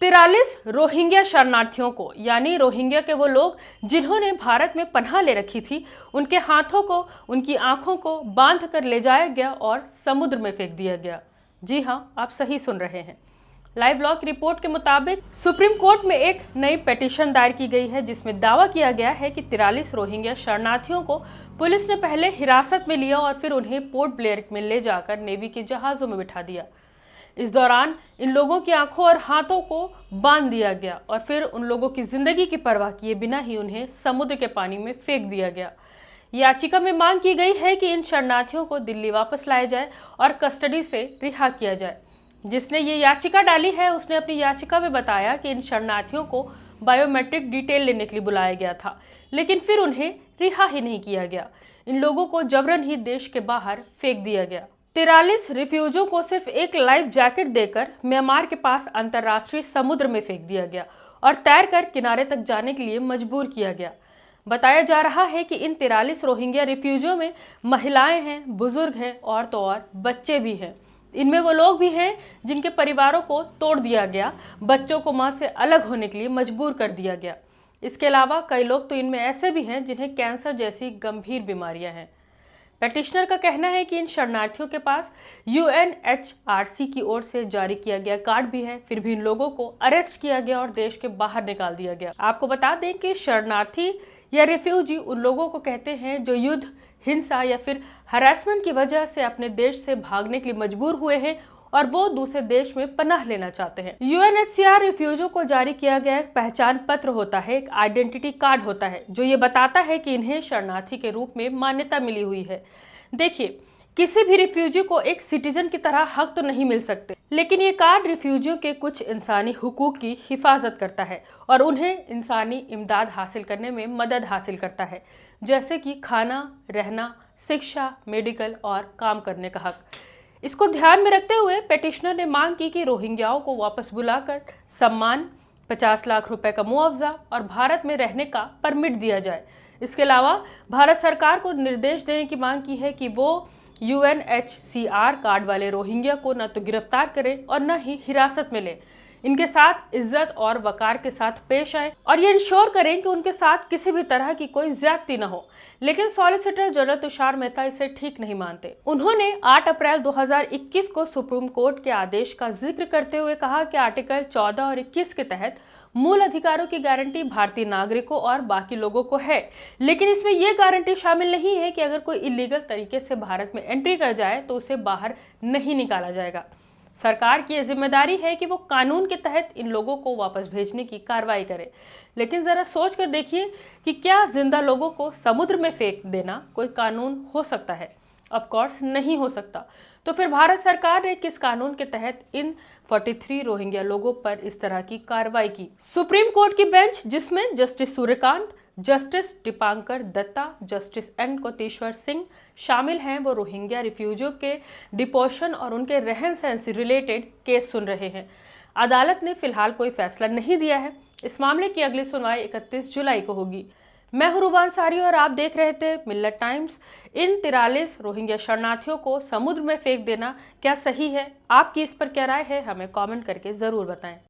43 Rohingya शरणार्थियों को, यानी रोहिंग्या के वो लोग जिन्होंने भारत में पनाह ले रखी थी, उनके हाथों को, उनकी आंखों को बांध कर ले जाया गया और समुद्र में फेंक दिया गया। जी हाँ, आप सही सुन रहे हैं। लाइव लॉ की रिपोर्ट के मुताबिक सुप्रीम कोर्ट में एक नई पिटीशन दायर की गई है, जिसमें दावा किया गया है कि 43 रोहिंग्या शरणार्थियों को पुलिस ने पहले हिरासत में लिया और फिर उन्हें पोर्ट ब्लेयर में ले जाकर नेवी के जहाजों में बिठा दिया। इस दौरान इन लोगों की आंखों और हाथों को बांध दिया गया और फिर उन लोगों की जिंदगी की परवाह किए बिना ही उन्हें समुद्र के पानी में फेंक दिया गया। याचिका में मांग की गई है कि इन शरणार्थियों को दिल्ली वापस लाया जाए और कस्टडी से रिहा किया जाए। जिसने ये याचिका डाली है, उसने अपनी याचिका में बताया कि इन शरणार्थियों को बायोमेट्रिक डिटेल लेने के लिए बुलाया गया था, लेकिन फिर उन्हें रिहा ही नहीं किया गया। इन लोगों को जबरन ही देश के बाहर फेंक दिया गया। 43 रिफ्यूजियों को सिर्फ एक लाइफ जैकेट देकर म्यांमार के पास अंतर्राष्ट्रीय समुद्र में फेंक दिया गया और तैरकर किनारे तक जाने के लिए मजबूर किया गया। बताया जा रहा है कि इन 43 रोहिंग्या रिफ्यूजियों में महिलाएं हैं, बुजुर्ग हैं और तो और बच्चे भी हैं। इनमें वो लोग भी हैं जिनके परिवारों को तोड़ दिया गया, बच्चों को मां से अलग होने के लिए मजबूर कर दिया गया। इसके अलावा कई लोग तो इनमें ऐसे भी हैं जिन्हें कैंसर जैसी गंभीर बीमारियां हैं। पेटिशनर का कहना है कि इन शरणार्थियों के पास UNHRC की ओर से जारी किया गया कार्ड भी है, फिर भी इन लोगों को अरेस्ट किया गया और देश के बाहर निकाल दिया गया। आपको बता दें कि शरणार्थी या रिफ्यूजी उन लोगों को कहते हैं जो युद्ध, हिंसा या फिर हरासमेंट की वजह से अपने देश से भागने के लिए मजबूर हुए हैं और वो दूसरे देश में पनाह लेना चाहते हैं। UNHCR रिफ्यूजियों को जारी किया गया एक पहचान पत्र होता है, एक आइडेंटिटी कार्ड होता है, जो ये बताता है कि इन्हें शरणार्थी के रूप में मान्यता मिली हुई है। देखिए, किसी भी रिफ्यूजी को एक सिटीजन की तरह हक तो नहीं मिल सकते, लेकिन ये कार्ड रिफ्यूजियों के कुछ इंसानी हुकूक की हिफाजत करता है और उन्हें इंसानी इमदाद हासिल करने में मदद हासिल करता है, जैसे कि खाना, रहना, शिक्षा, मेडिकल और काम करने का हक। इसको ध्यान में रखते हुए पेटिशनर ने मांग की कि रोहिंग्याओं को वापस बुलाकर सम्मान, 50 लाख रुपए का मुआवजा और भारत में रहने का परमिट दिया जाए। इसके अलावा भारत सरकार को निर्देश देने की मांग की है कि वो UNHCR कार्ड वाले रोहिंग्या को न तो गिरफ्तार करें और न ही हिरासत में लें। इनके साथ इज्जत और वकार के साथ पेश आए और ये इंश्योर करें कि उनके साथ किसी भी तरह की कोई ज्यादती न हो। लेकिन सॉलिसिटर जनरल तुषार मेहता इसे ठीक नहीं मानते। उन्होंने 8 अप्रैल 2021 को सुप्रीम कोर्ट के आदेश का जिक्र करते हुए कहा कि आर्टिकल 14 और 21 के तहत मूल अधिकारों की गारंटी भारतीय नागरिकों और बाकी लोगों को है, लेकिन इसमें यह गारंटी शामिल नहीं है कि अगर कोई इलीगल तरीके से भारत में एंट्री कर जाए तो उसे बाहर नहीं निकाला जाएगा। सरकार की यह जिम्मेदारी है कि वो कानून के तहत इन लोगों को वापस भेजने की कार्रवाई करे। लेकिन जरा सोच कर देखिए कि क्या जिंदा लोगों को समुद्र में फेंक देना कोई कानून हो सकता है? ऑफ कोर्स नहीं हो सकता। तो फिर भारत सरकार ने किस कानून के तहत इन 43 रोहिंग्या लोगों पर इस तरह की कार्रवाई की? सुप्रीम कोर्ट की बेंच, जिसमें justice Surya Kant, justice Dipankar Datta, justice N Koteshwar Singh शामिल हैं, वो रोहिंग्या रिफ्यूजियों के डिपोर्शन और उनके रहन सहन से रिलेटेड केस सुन रहे हैं। अदालत ने फिलहाल कोई फैसला नहीं दिया है। इस मामले की अगली सुनवाई 31 जुलाई को होगी। मैं हूं रूबा अंसारी और आप देख रहे थे मिल्लत टाइम्स। इन 43 रोहिंग्या शरणार्थियों को समुद्र में फेंक देना क्या सही है? आपकी इस पर क्या राय है? हमें कमेंट करके जरूर बताएं।